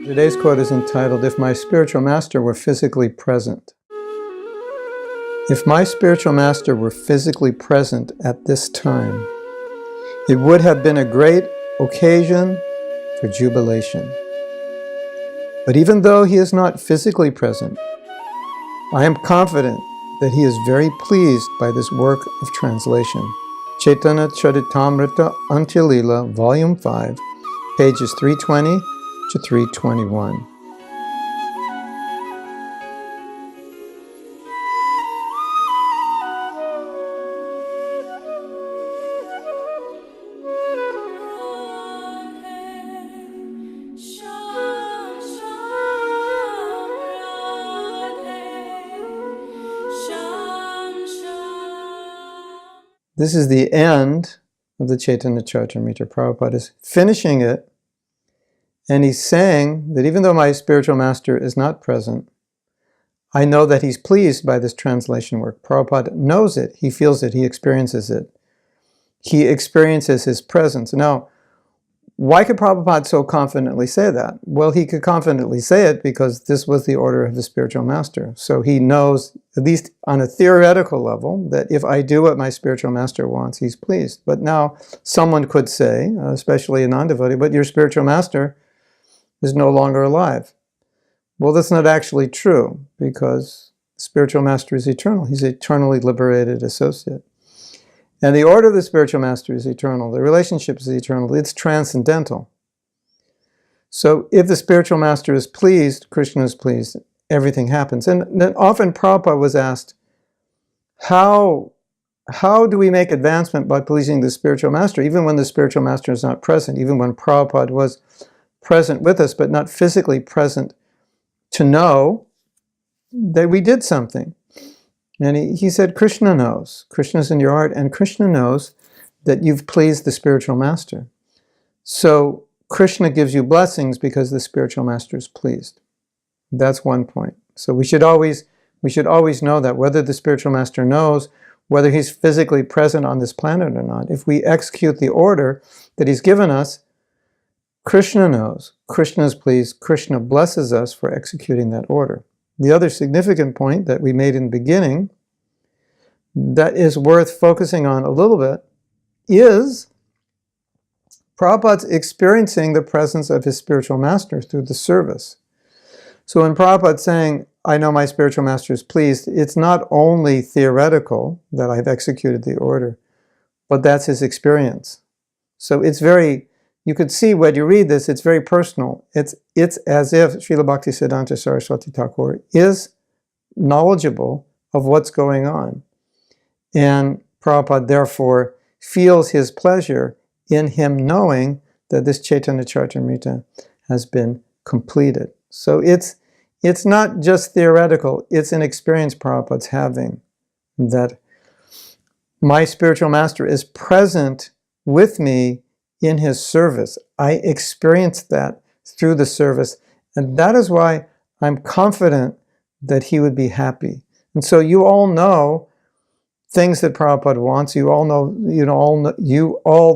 Today's quote is entitled, "If my spiritual master were physically present." If my spiritual master were physically present at this time, it would have been a great occasion for jubilation. But even though he is not physically present, I am confident that he is very pleased by this work of translation. Chaitanya Charitamrita Antya-lila, Volume 5, pages 320 to 321. This is the end of the Chaitanya Charitamrita. Prabhupada is finishing it, and he's saying that even though my spiritual master is not present, I know that he's pleased by this translation work. Prabhupada knows it, he feels it, he experiences it. He experiences his presence. Now, why could Prabhupada so confidently say that? Well, he could confidently say it because this was the order of the spiritual master. So he knows, at least on a theoretical level, that if I do what my spiritual master wants, he's pleased. But now someone could say, especially a non-devotee, but your spiritual master is no longer alive. Well, that's not actually true, because the spiritual master is eternal. He's an eternally liberated associate. And the order of the spiritual master is eternal. The relationship is eternal. It's transcendental. So if the spiritual master is pleased, Krishna is pleased, everything happens. And then often Prabhupada was asked, how do we make advancement by pleasing the spiritual master, even when the spiritual master is not present, even when Prabhupada was present with us, but not physically present to know that we did something? And he said, Krishna knows. Krishna's in your heart, and Krishna knows that you've pleased the spiritual master. So Krishna gives you blessings because the spiritual master is pleased. That's one point. So we should always know that, whether the spiritual master knows whether he's physically present on this planet or not. If we execute the order that he's given us, Krishna knows. Krishna is pleased. Krishna blesses us for executing that order. The other significant point that we made in the beginning that is worth focusing on a little bit is Prabhupada's experiencing the presence of his spiritual master through the service. So when Prabhupada's saying, I know my spiritual master is pleased, it's not only theoretical that I've executed the order, but that's his experience. So it's very, you could see when you read this, it's very personal. It's as if Srila Bhaktisiddhanta Saraswati Thakur is knowledgeable of what's going on. And Prabhupada therefore feels his pleasure in him knowing that this Chaitanya Charitamrita has been completed. So it's not just theoretical, it's an experience Prabhupada's having, that my spiritual master is present with me in his service. I experienced that through the service, and that is why I'm confident that he would be happy. And so you all know things that Prabhupada wants. You all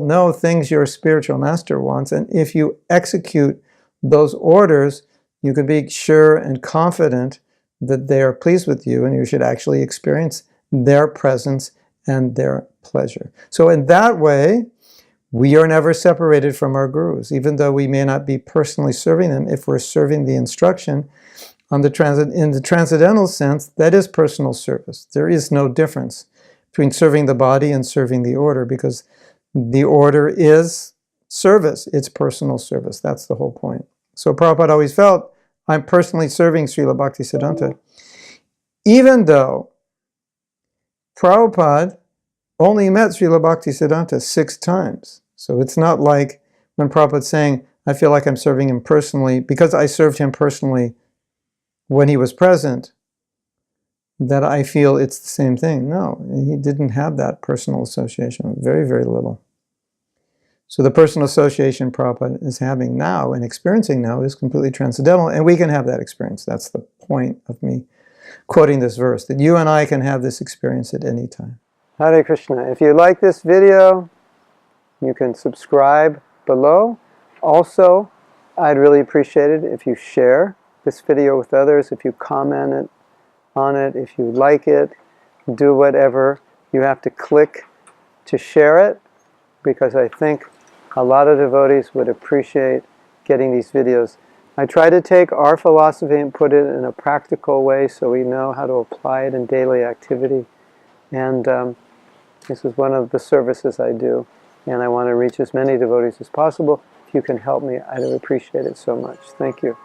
know things your spiritual master wants, and if you execute those orders, you can be sure and confident that they are pleased with you, and you should actually experience their presence and their pleasure. So in that way, we are never separated from our gurus, even though we may not be personally serving them. If we're serving the instruction in the transcendental sense, that is personal service. There is no difference between serving the body and serving the order, because the order is service. It's personal service. That's the whole point. So Prabhupada always felt, I'm personally serving Srila Bhaktisiddhanta, even though Prabhupada only met Srila Bhaktisiddhanta 6 times. So it's not like when Prabhupada's saying, I feel like I'm serving him personally because I served him personally when he was present, that I feel it's the same thing. No, he didn't have that personal association, very, very little. So the personal association Prabhupada is having now and experiencing now is completely transcendental, and we can have that experience. That's the point of me quoting this verse, that you and I can have this experience at any time. Hare Krishna. If you like this video, you can subscribe below. Also, I'd really appreciate it if you share this video with others, if you comment on it, if you like it, do whatever. You have to click to share it, because I think a lot of devotees would appreciate getting these videos. I try to take our philosophy and put it in a practical way so we know how to apply it in daily activity. And this is one of the services I do. And I want to reach as many devotees as possible. If you can help me, I'd appreciate it so much. Thank you.